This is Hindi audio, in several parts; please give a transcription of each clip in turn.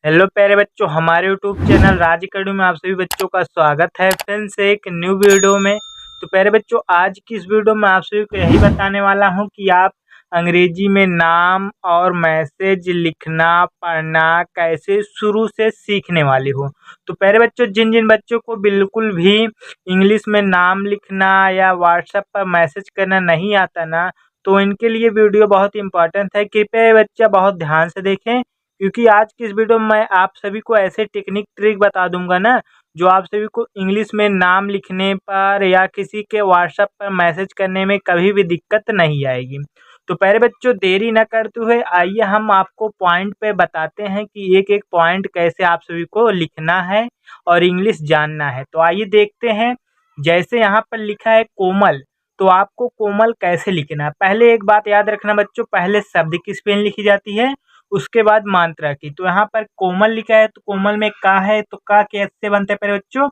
हेलो प्यारे बच्चों, हमारे यूट्यूब चैनल राज अकेडमी में आप सभी बच्चों का स्वागत है फिर से एक न्यू वीडियो में। तो प्यारे बच्चों, आज की इस वीडियो में आप सभी को यही बताने वाला हूं कि आप अंग्रेजी में नाम और मैसेज लिखना पढ़ना कैसे शुरू से सीखने वाले हो। तो प्यारे बच्चों, जिन जिन बच्चों को बिल्कुल भी इंग्लिश में नाम लिखना या व्हाट्सएप पर मैसेज करना नहीं आता ना, तो इनके लिए वीडियो बहुत इंपॉर्टेंट है। कृपया ये बच्चा बहुत ध्यान से देखें, क्योंकि आज की इस वीडियो में मैं आप सभी को ऐसे टेक्निक ट्रिक बता दूंगा ना, जो आप सभी को इंग्लिश में नाम लिखने पर या किसी के व्हाट्सएप पर मैसेज करने में कभी भी दिक्कत नहीं आएगी। तो प्यारे बच्चों, देरी न करते हुए आइए हम आपको पॉइंट पे बताते हैं कि एक एक पॉइंट कैसे आप सभी को लिखना है और इंग्लिश जानना है। तो आइए देखते हैं। जैसे यहाँ पर लिखा है कोमल, तो आपको कोमल कैसे लिखना है। पहले एक बात याद रखना बच्चों, पहले शब्द की स्पेलिंग लिखी जाती है, उसके बाद मात्रा की। तो यहाँ पर कोमल लिखा है, तो कोमल में का है, तो का कैसे बनता है प्यारे बच्चों।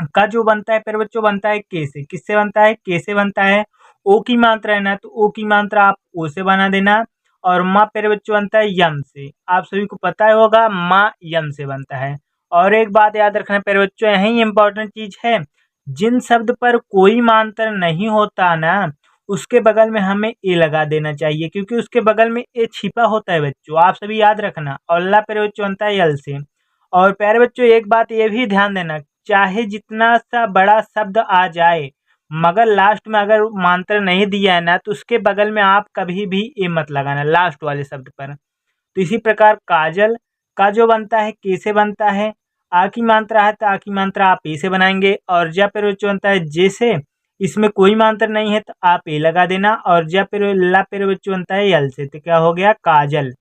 का जो बनता है प्यारे बच्चों बनता है के से। किससे बनता है? के से बनता है। ओ की मात्रा है ना, तो ओ की मात्रा आप ओ से बना देना। और माँ प्यारे बच्चों बनता है यम से। आप सभी को पता होगा माँ यम से बनता है। और एक बात याद रखना प्यारे बच्चों, यही इंपॉर्टेंट चीज है, जिन शब्द पर कोई मात्रा नहीं होता ना, उसके बगल में हमें ए लगा देना चाहिए, क्योंकि उसके बगल में ए छिपा होता है बच्चों। आप सभी याद रखना। और ला प्यारे बच्चों बनता है यल से। और प्यारे बच्चों, एक बात ये भी ध्यान देना, चाहे जितना सा बड़ा शब्द आ जाए, मगर लास्ट में अगर मात्रा नहीं दिया है ना, तो उसके बगल में आप कभी भी ए मत लगाना लास्ट वाले शब्द पर। तो इसी प्रकार काजल का जो बनता है के से बनता है। आ की मात्रा है, तो आ की मात्रा आप ए से बनाएंगे। और जा पे जो बनता है जे से, इसमें कोई मात्रा नहीं है तो आप ए लगा देना। और जा पे ला पे बच्चों बनता है यल से, तो क्या हो गया काजल।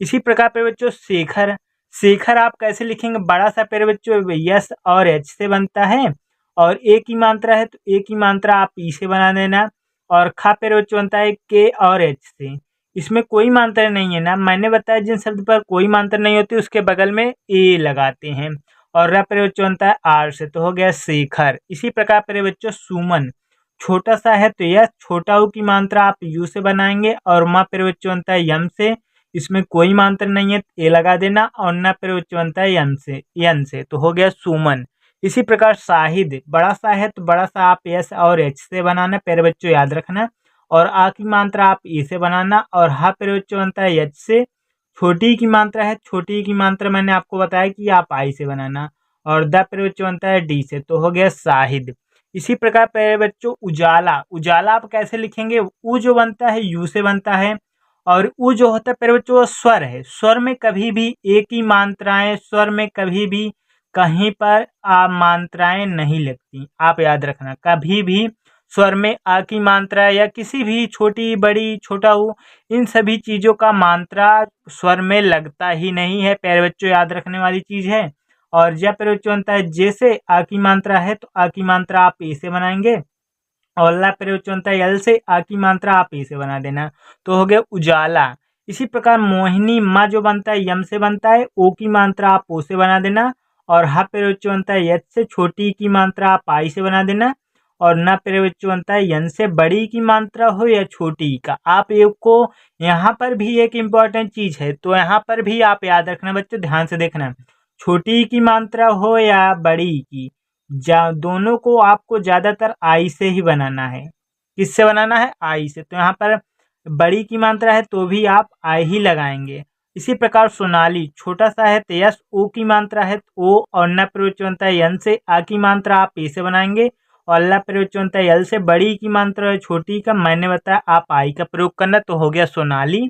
इसी प्रकार पे बच्चों शेखर, शेखर आप कैसे लिखेंगे? बड़ा सा पेड़ बच्चों यस और एच से बनता है। और ए की मात्रा है, तो ए की मात्रा आप ई से बना देना। और खा पेड़ बच्चों बनता है के और एच से। इसमें कोई मात्रा नहीं है ना, मैंने बताया जिन शब्द पर कोई मात्रा नहीं होती उसके बगल में ए लगाते हैं। और र पेड़ बच्चों बनता है आर से, तो हो गया शेखर। इसी प्रकार पेड़ बच्चों सुमन, छोटा सा है तो यस, छोटा ऊ की मात्रा आप यू से बनाएंगे। और माँ पेड़ बच्चों बनता है यम से, इसमें कोई मात्रा नहीं है, ए लगा देना। और न पे बनता है यन से, तो हो गया सुमन। इसी प्रकार शाहिद, बड़ा सा है तो बड़ा सा आप एस और एच से बनाना, प्यारे बच्चों याद रखना। और आ की मात्रा आप ई से बनाना। और हा प्यारे बच्चों बनता है एच से। छोटी की मात्रा है, छोटी की मात्रा मैंने आपको बताया कि आप आई से बनाना। और द प्यारे बच्चों बनता है डी से, तो हो गया शाहिद। इसी प्रकार प्यारे बच्चों उजाला, उजाला आप कैसे लिखेंगे? उ जो बनता है यू से बनता है। और उ जो होता है प्यारे बच्चों वो स्वर है। स्वर में कभी भी एक ही मात्राएं, स्वर में कभी भी कहीं पर मात्राएं नहीं लगती। आप याद रखना, कभी भी स्वर में आ की मात्रा या किसी भी छोटी बड़ी छोटा ऊ, इन सभी चीजों का मात्रा स्वर में लगता ही नहीं है। प्यारे बच्चों याद रखने वाली चीज है। और जब प्यारे बच्चों बनता है जैसे आ की मात्रा है, तो आ की मात्रा आप ए से बनाएंगे। और ला प्रयोग बनता है यल से, आ की मात्रा आप ई से बना देना, तो हो गया उजाला। इसी प्रकार मोहिनी, माँ जो बनता है यम से बनता है, ओ की मात्रा आप ओ से बना देना। और हा प्रयोग बनता है यच से, छोटी की मात्रा आप आई से बना देना। और न प्रयोग बनता है यन से, बड़ी की मात्रा हो या छोटी का आप एक को। यहाँ पर भी एक इम्पॉर्टेंट चीज है, तो यहाँ पर भी आप याद रखना बच्चों, ध्यान से देखना। छोटी की मात्रा हो या बड़ी की, दोनों को आपको ज्यादातर आई से ही बनाना है। किससे बनाना है? आई से। तो यहाँ पर बड़ी की मात्रा है तो भी आप आई ही लगाएंगे। इसी प्रकार सोनाली, छोटा सा है तो यस, ओ की मात्रा है तो ओ। और न प्रयोग बनता है यन से, आ की मात्रा आप ए से बनाएंगे। और ला प्रयोग बनता है यल से, बड़ी की मात्रा है छोटी का मैंने बताया आप आई का प्रयोग करना, तो हो गया सोनाली।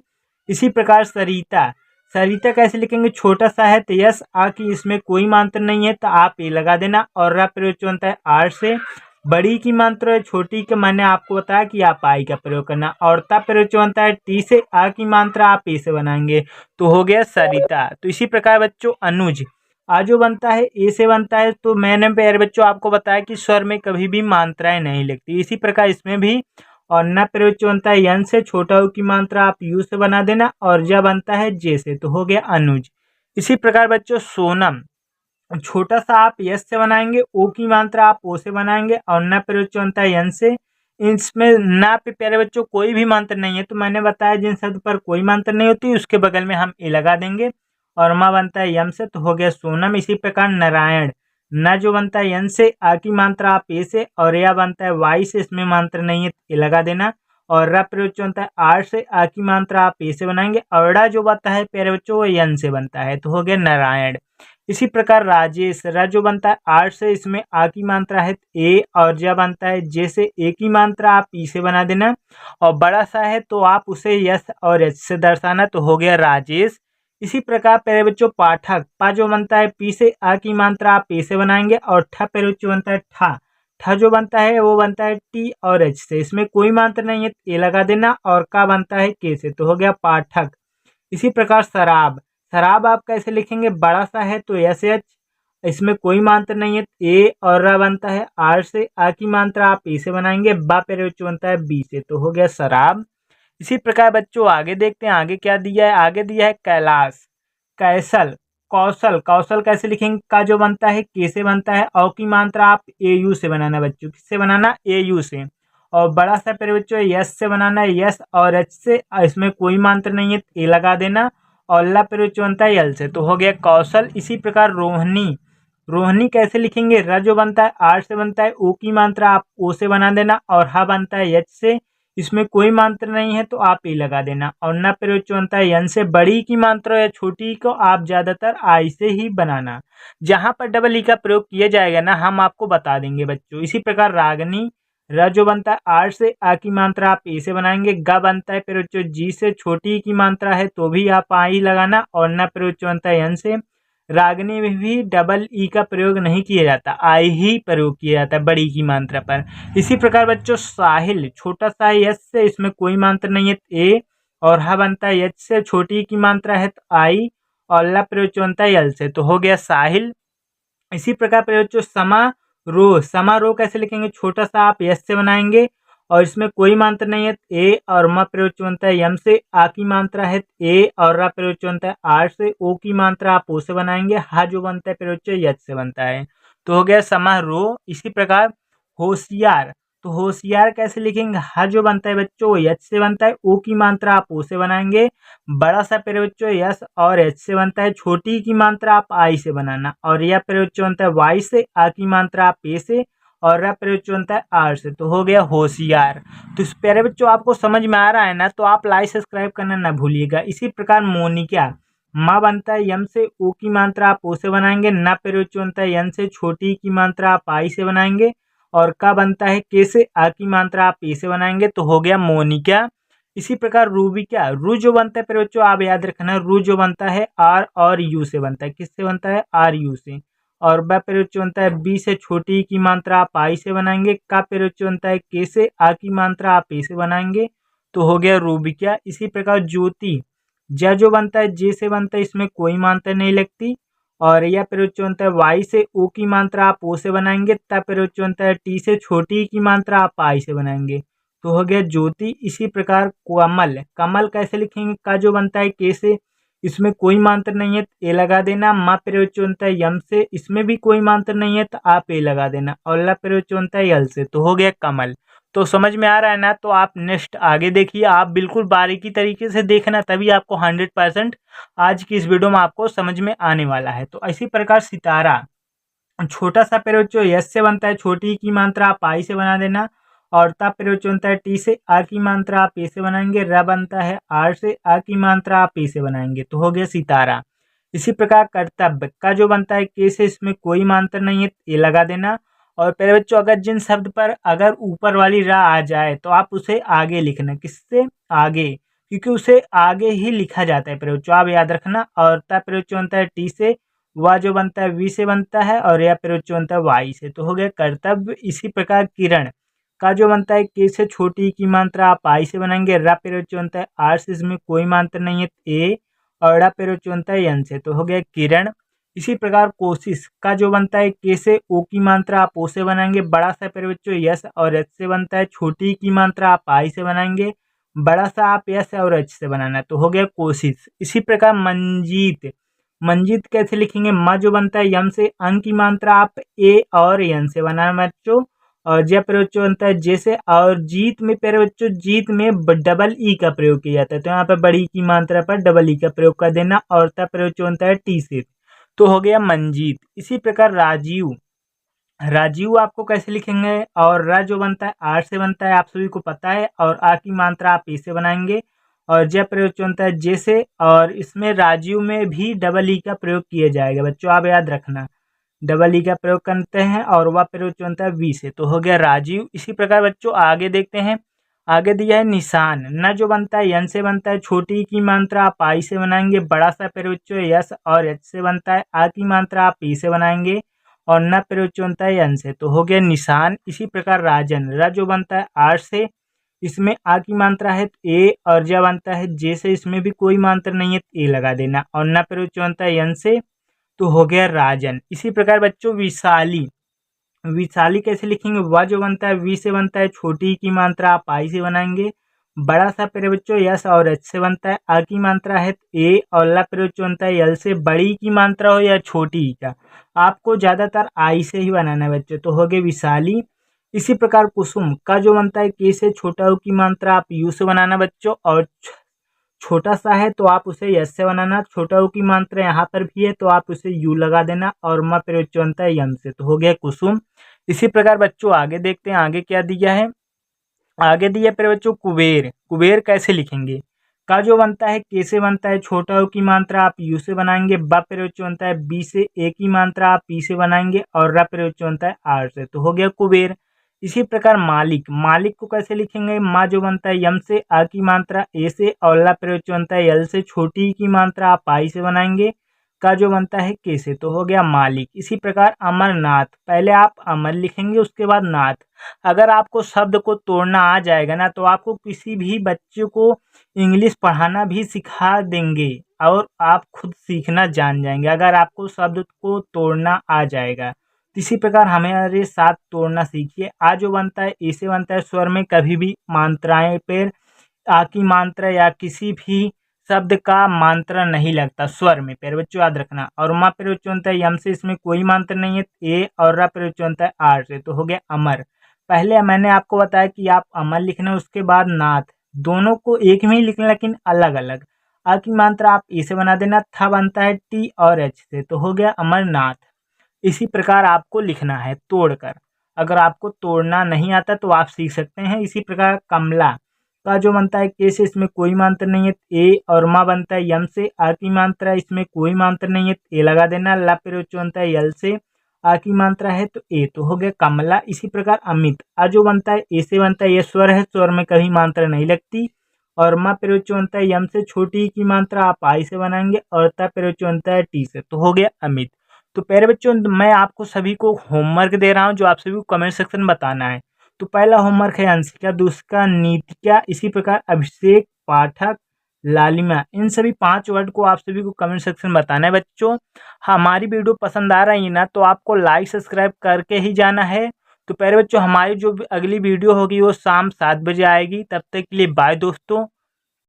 इसी प्रकार सरिता, सरिता कैसे लिखेंगे? छोटा सा है तो यस, आ की इसमें कोई मात्रा नहीं है तो आप ए लगा देना। और रा प्रयोग बनता है आर से, बड़ी की मात्रा है छोटी का मैंने आपको बताया कि आप आई का प्रयोग करना। और ता प्रयोग बनता है टी से, आ की मात्रा आप ए से बनाएंगे, तो हो गया सरिता। तो इसी प्रकार बच्चों अनुज, आ जो बनता है ए से बनता है, तो मैंने प्यारे बच्चों आपको बताया कि स्वर में कभी भी मात्राएं नहीं लगती। इसी प्रकार इसमें भी। और न प्रयोग बनता है यन से, छोटा ऊ की मात्रा आप यू से बना देना। और ज बनता है जे से, तो हो गया अनुज। इसी प्रकार बच्चों सोनम, छोटा सा आप यस से बनाएंगे, ओ की मात्रा आप ओ से बनाएंगे। और न प्रयोग बनता है यन से, इसमें ना पे प्यारे बच्चों कोई भी मात्रा नहीं है, तो मैंने बताया जिन शब्द पर कोई मात्रा नहीं होती उसके बगल में हम ए लगा देंगे। और म बनता है यम से, तो हो गया सोनम। इसी प्रकार नारायण, न जो बनता है यन से, आ की मात्रा आप ए से, और या बनता है वाई से, इसमें मात्रा नहीं है ए लगा देना। और र प्रयोग बनता है आर से, आ की मात्रा आप ए से बनाएंगे, और ड़ा जो बनता है प्यारे बच्चों वो यन से बनता है, तो हो गया नारायण। इसी प्रकार राजेश, र जो बनता है आर से, इसमें आ की मात्रा है ए, और ज बनता है जे से, ए की मात्रा आप ई से बना देना, और बड़ा सा है तो आप उसे यस और एच से दर्शाना, तो हो गया राजेश। इसी प्रकार प्यारे बच्चों पाठक, पा जो बनता है पी से, आ की मात्रा आप ए से बनाएंगे, और ठ प्यारे बच्चों बनता है ठा, ठ जो बनता है वो बनता है टी और एच से, इसमें कोई मात्रा नहीं है ए लगा देना, और का बनता है के से, तो हो गया पाठक। इसी प्रकार शराब, शराब आप कैसे लिखेंगे, बड़ा सा है तो एस एच, इसमें कोई मात्रा नहीं है ए, और रा बनता है आर से, आ की मात्रा आप ए से बनाएंगे, बा प्यारे बच्चों बनता है बी से, तो हो गया शराब। इसी प्रकार बच्चों आगे देखते हैं, आगे क्या दिया है, आगे दिया है कैलाश, कैसल, कौशल, कौशल कैसे लिखेंगे, का जो बनता है के से बनता है, औ की मात्रा आप ए यू से बनाना बच्चों, किससे बनाना, ए यू से, और बड़ा सा प्यारे बच्चों यस से बनाना है, यस और एच से, इसमें कोई मात्रा नहीं है ए लगा देना, और ला प्यारे बच्चों बनता है यल से, तो हो गया कौशल। इसी प्रकार रोहिणी, रोहिणी कैसे लिखेंगे, र जो बनता है आर से बनता है, ओ की मात्रा आप ओ से बना देना, और हा बनता है एच से, इसमें कोई मात्रा नहीं है तो आप ए लगा देना, और न प्रयोग बनता है यन से, बड़ी की मात्रा या छोटी को आप ज्यादातर आई से ही बनाना, जहां पर डबल ई का प्रयोग किया जाएगा ना हम आपको बता देंगे बच्चों। इसी प्रकार रागनी, र जो बनता है आर से, आ की मात्रा आप ए से बनाएंगे, ग बनता है प्रयोग जी से, छोटी की मात्रा है तो भी आप आ ही लगाना, और न प्रयोग बनता है यन से। रागनी में भी डबल ई का प्रयोग नहीं किया जाता, आई ही प्रयोग किया जाता है बड़ी की मात्रा पर। इसी प्रकार बच्चों साहिल, छोटा सा यस से, इसमें कोई मात्रा नहीं है ए, और हा बनता है एच से, छोटी की मात्रा है तो आई, और ला प्रयोग बनता है यल से, तो हो गया साहिल। इसी प्रकार प्रयोग समारोह, समारोह कैसे लिखेंगे, छोटा सा आप यस से बनाएंगे, और इसमें कोई मात्रा नहीं है ए, और म प्रयोग बनता है यम से, आ की मात्रा है ए, और रा प्रयोग बनता है आर से, ओ की मात्रा आप ओ से बनाएंगे, हा जो बनता है प्रयोग यच से बनता है, तो हो गया समारोह। इसी प्रकार होशियार, तो होशियार कैसे लिखेंगे, हा जो बनता है बच्चों यच से बनता है, ओ की मात्रा आप ओ से बनाएंगे, बड़ा सा प्यारे बच्चों यस और एच से बनता है, छोटी की मात्रा आप आई से बनाना, और यह प्यारे बच्चों बनता है वाई से, आ की मात्रा आप ए से, और रा प्यारे बच्चों बनता है आर से, तो हो गया होशियार। तो इस प्यारे बच्चों आपको समझ में आ रहा है ना, तो आप लाइक सब्सक्राइब करना ना भूलिएगा। इसी प्रकार मोनिका, माँ बनता है यम से, ओ की मात्रा आप ओ से बनाएंगे, ना प्यारे बच्चों बनता है यन से, छोटी की मात्रा आप आई से बनाएंगे, और का बनता है के से, आ की मात्रा आप ए से बनाएंगे, तो हो गया मोनिका। इसी प्रकार रूबिका, रू जो बनता है प्यारे बच्चों आप याद रखना, रू जो बनता है आर और यू से बनता है, किससे बनता है, आर यू से, और ब प्यारे बच्चों बनता है बी से, छोटी की मात्रा आप आई से बनाएंगे, का प्यारे बच्चों बनता है के से, आ की मात्रा आप ए से बनाएंगे, तो हो गया रूबिका। इसी प्रकार ज्योति, ज जो बनता है जे से बनता है, इसमें कोई मात्रा नहीं लगती, और यह प्रयोग बनता है वाई से, ओ की मात्रा आप ओ से बनाएंगे, तब प्रयोग बनता है टी से, छोटी की मात्रा आप आई से बनाएंगे, तो हो गया ज्योति। इसी प्रकार कमल, कमल कैसे लिखेंगे, का जो बनता है के से, इसमें कोई मात्रा नहीं है ए लगा देना, मा प्रयोग बनता है यम से, इसमें भी कोई मात्रा नहीं है तो आप ए लगा देना, और ला प्रयोग बनता है यल से, तो हो गया कमल। तो समझ में आ रहा है ना, तो आप नेक्स्ट आगे देखिए, आप बिल्कुल बारीकी तरीके से देखना, तभी आपको 100% आज की इस वीडियो में आपको समझ में आने वाला है। तो इसी प्रकार सितारा, छोटा सा प्रयोग जो यस से बनता है, छोटी की मात्रा आप आई से बना देना, और ता प्रयोग बनता है टी से, आ की मात्रा आप ए से बनाएंगे, र बनता है आर से, आ की मात्रा आप ए से बनाएंगे, तो हो गया सितारा। इसी प्रकार कर्तव्य, का जो बनता है के से, इसमें कोई मात्रा नहीं है ए लगा देना, और प्यारे बच्चों अगर जिन शब्द पर अगर ऊपर वाली रा आ जाए तो आप उसे आगे लिखना, किससे आगे, क्योंकि उसे आगे ही लिखा जाता है प्यारे बच्चों, आप याद रखना। और ता प्रयोग बनता है टी से, वह जो बनता है वी से बनता है, और यह प्रयोग बनता है वाई से, तो हो गया कर्तव्य। इसी प्रकार किरण, का जो बनता है के से, छोटी की मात्रा आप आई से बनाएंगे, रा प्रयोग बनता है आर से, इसमें कोई मात्रा नहीं है ए, और ड़ा प्रयोग बनता है एन से, तो हो गया किरण। इसी प्रकार कोशिश, का जो बनता है के से, ओ की मात्रा आप ओ से बनाएंगे, बड़ा सा प्यारे बच्चों यस और एच से बनता है, छोटी की मात्रा आप आई से बनाएंगे, बड़ा सा आप यस और एच से बनाना, तो हो गया कोशिश। इसी प्रकार मंजीत, मंजीत कैसे लिखेंगे, म जो बनता है यम से, अंक की मात्रा आप ए और एन से बनाना बच्चों, और ज प्रयोग बच्चों बनता है जैसे। और जीत में प्यारे बच्चों जीत में डबल ई का प्रयोग किया जाता है, तो यहाँ पर बड़ी की मात्रा पर डबल ई का प्रयोग कर देना। और त प्रयोग बच्चों बनता है टी से, तो हो गया मंजीत। इसी प्रकार राजीव, राजीव आपको कैसे लिखेंगे, और र जो बनता है आर से बनता है, आप सभी को पता है। और आ की मात्रा आप ए से बनाएंगे। और ज प्रयोग बनता है जैसे, और इसमें राजीव में भी डबल ई का प्रयोग किया जाएगा बच्चों, आप याद रखना। डबल ई का प्रयोग करते हैं और वह प्रयोग बनता है वी से, तो हो गया राजीव। इसी प्रकार बच्चों आगे देखते हैं। आगे दिया है निशान। न जो बनता है यन से बनता है, छोटी की मात्रा आप आई से बनाएंगे। बड़ा सा प्रयोग बच्चों यस और एच से बनता है। आ की मात्रा आप ई से बनाएंगे। और न प्रयोग बनता है यन से, तो हो गया निशान। इसी प्रकार राजन। र जो बनता है आर से, इसमें आ की मात्रा है तो ए, और ज बनता है जे से, इसमें भी कोई मात्रा नहीं है तो ए लगा देना। और न प्रयोग बनता है यन से, तो हो गया राजन। इसी प्रकार बच्चों विशाली। विशाली कैसे लिखेंगे, वह जो बनता है वी से बनता है, छोटी की मात्रा आप आई से बनाएंगे। बड़ा सा प्यारे बच्चों यस और एच से बनता है। आ की मात्रा है ए, और ला प्यारे बच्चों बनता है यल से। बड़ी की मात्रा हो या छोटी का, आपको ज्यादातर आई से ही बनाना है बच्चों, तो हो गए विशाली। इसी प्रकार कुसुम का जो बनता है के से, छोटा की मात्रा आप यू से बनाना बच्चों। और छोटा सा है तो आप उसे यस से बनाना। छोटा की मात्रा यहाँ पर भी है तो आप उसे यू लगा देना। और म प्रयोग बनता है यम से, तो हो गया कुसुम। इसी प्रकार बच्चों आगे देखते हैं आगे क्या दिया है। आगे दिया प्यारे बच्चों कुबेर। कुबेर कैसे लिखेंगे, का जो बनता है के से बनता है, छोटा की मात्रा आप यू से बनाएंगे। ब प्रयोग बनता है बी से, ए की मात्रा आप पी से बनाएंगे। और र प्रयोग बनता है आर से, तो हो गया कुबेर। इसी प्रकार मालिक। मालिक को कैसे लिखेंगे, माँ जो बनता है यम से, आ की मात्रा ए से, और ला प्रयोग बनता है यल से। छोटी की मात्रा आप आई से बनाएंगे। का जो बनता है के से, तो हो गया मालिक। इसी प्रकार अमरनाथ। पहले आप अमर लिखेंगे उसके बाद नाथ। अगर आपको शब्द को तोड़ना आ जाएगा ना, तो आपको किसी भी बच्चे को इंग्लिश पढ़ाना भी सिखा देंगे और आप खुद सीखना जान जाएंगे, अगर आपको शब्द को तोड़ना आ जाएगा। इसी प्रकार हमारे साथ तोड़ना सीखिए। आ जो बनता है ए से बनता है, स्वर में कभी भी मात्राएं पर आ की मात्रा या किसी भी शब्द का मात्रा नहीं लगता स्वर में, प्यारे बच्चों याद रखना। और मा प्रयोग बनता है यम से, इसमें कोई मात्रा नहीं है। ए और रा प्रयोग बनता है आर से, तो हो गया अमर। पहले मैंने आपको बताया कि आप अमर लिखना, उसके बाद नाथ। दोनों को एक में ही लिखना लेकिन अलग अलग। आ की मात्रा आप ए से बना देना। था बनता है टी और एच से, तो हो गया अमरनाथ। इसी प्रकार आपको लिखना है तोड़कर। अगर आपको तोड़ना नहीं आता तो आप सीख सकते हैं। इसी प्रकार कमला का जो बनता है के से, इसमें कोई मात्रा नहीं है। ए और मा बनता है यम से, आ की मात्रा इसमें कोई मात्रा नहीं है, ए लगा देना। ला प्रयोग बनता है यल से, आ की मात्रा है तो ए, तो हो गया कमला। इसी प्रकार अमित। आ जो बनता है ए से बनता है, ये स्वर है, स्वर में कभी मात्रा नहीं लगती। और मा प्रयोग बनता है यम से, छोटी की मात्रा आप आई से बनाएंगे। और ता प्रयोग बनता है टी से, तो हो गया अमित। तो प्यारे बच्चों मैं आपको सभी को होमवर्क दे रहा हूँ जो आप सभी को कमेंट सेक्शन में बताना है। तो पहला होमवर्क है अंशिका, दूसरा नीतिका, इसी प्रकार अभिषेक, पाठक, लालिमा। इन सभी 5 वर्ड को आप सभी को कमेंट सेक्शन में बताना है बच्चों। हमारी वीडियो पसंद आ रही है ना, तो आपको लाइक सब्सक्राइब करके ही जाना है। तो प्यारे बच्चों हमारी जो अगली वीडियो होगी वो शाम 7 बजे आएगी। तब तक के लिए बाय दोस्तों।